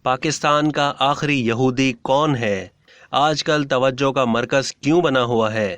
پاکستان کا آخری یہودی کون ہے؟ آج کل توجہ کا مرکز کیوں بنا ہوا ہے؟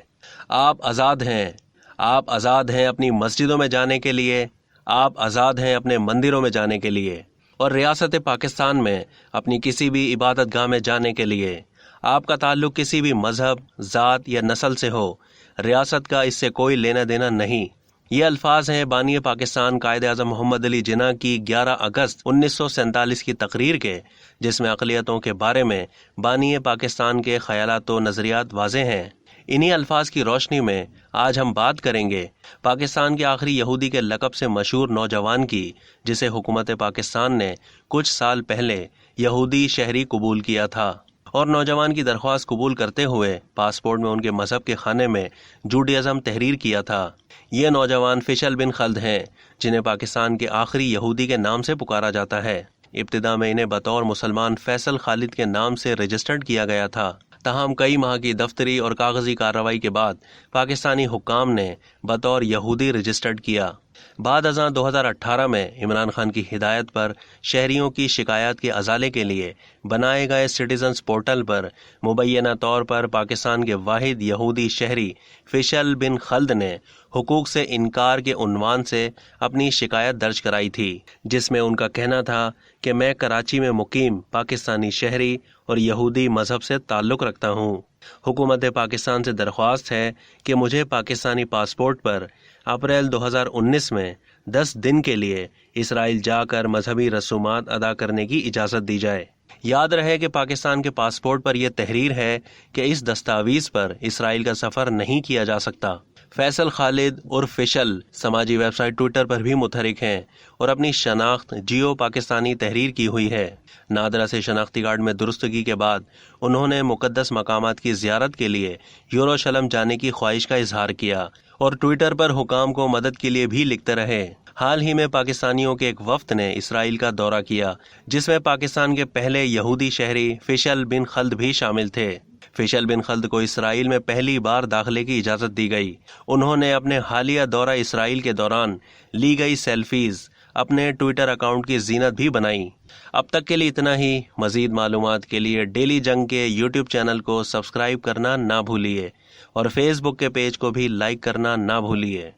آپ آزاد ہیں، آپ آزاد ہیں اپنی مسجدوں میں جانے کے لیے، آپ آزاد ہیں اپنے مندروں میں جانے کے لیے اور ریاست پاکستان میں اپنی کسی بھی عبادت گاہ میں جانے کے لیے۔ آپ کا تعلق کسی بھی مذہب، ذات یا نسل سے ہو، ریاست کا اس سے کوئی لینا دینا نہیں۔ یہ الفاظ ہیں بانی پاکستان قائد اعظم محمد علی جناح کی 11 اگست 1947 کی تقریر کے، جس میں اقلیتوں کے بارے میں بانی پاکستان کے خیالات و نظریات واضح ہیں۔ انہی الفاظ کی روشنی میں آج ہم بات کریں گے پاکستان کے آخری یہودی کے لقب سے مشہور نوجوان کی، جسے حکومت پاکستان نے کچھ سال پہلے یہودی شہری قبول کیا تھا، اور نوجوان کی درخواست قبول کرتے ہوئے پاسپورٹ میں ان کے مذہب کے خانے میں جوڈیزم تحریر کیا تھا۔ یہ نوجوان فیصل بن خلد ہیں، جنہیں پاکستان کے آخری یہودی کے نام سے پکارا جاتا ہے۔ ابتدا میں انہیں بطور مسلمان فیصل خالد کے نام سے رجسٹرڈ کیا گیا تھا، تاہم کئی ماہ کی دفتری اور کاغذی کارروائی کے بعد پاکستانی حکام نے بطور یہودی رجسٹرڈ کیا۔ بعد ازاں 2018 میں عمران خان کی ہدایت پر شہریوں کی شکایات کے ازالے کے لیے بنائے گئے سٹیزنز پورٹل پر مبینہ طور پر پاکستان کے واحد یہودی شہری فیصل بن خلد نے حقوق سے انکار کے عنوان سے اپنی شکایت درج کرائی تھی، جس میں ان کا کہنا تھا کہ میں کراچی میں مقیم پاکستانی شہری اور یہودی مذہب سے تعلق رکھتا ہوں۔ حکومت پاکستان سے درخواست ہے کہ مجھے پاکستانی پاسپورٹ پر اپریل 2019 میں 10 دن کے لیے اسرائیل جا کر مذہبی رسومات ادا کرنے کی اجازت دی جائے۔ یاد رہے کہ پاکستان کے پاسپورٹ پر یہ تحریر ہے کہ اس دستاویز پر اسرائیل کا سفر نہیں کیا جا سکتا۔ فیصل خالد اور فیصل سماجی ویب سائٹ ٹویٹر پر بھی متحرک ہیں اور اپنی شناخت جیو پاکستانی تحریر کی ہوئی ہے۔ نادرہ سے شناختی کارڈ میں درستگی کے بعد انہوں نے مقدس مقامات کی زیارت کے لیے یروشلم جانے کی خواہش کا اظہار کیا اور ٹویٹر پر حکام کو مدد کے لیے بھی لکھتے رہے۔ حال ہی میں پاکستانیوں کے ایک وفد نے اسرائیل کا دورہ کیا، جس میں پاکستان کے پہلے یہودی شہری فیصل بن خلد بھی شامل تھے۔ فیصل بن خلد کو اسرائیل میں پہلی بار داخلے کی اجازت دی گئی۔ انہوں نے اپنے حالیہ دورہ اسرائیل کے دوران لی گئی سیلفیز اپنے ٹویٹر اکاؤنٹ کی زینت بھی بنائی۔ اب تک کے لیے اتنا ہی۔ مزید معلومات کے لیے ڈیلی جنگ کے یوٹیوب چینل کو سبسکرائب کرنا نہ بھولیے اور فیس بک کے پیج کو بھی لائک کرنا نہ بھولیے۔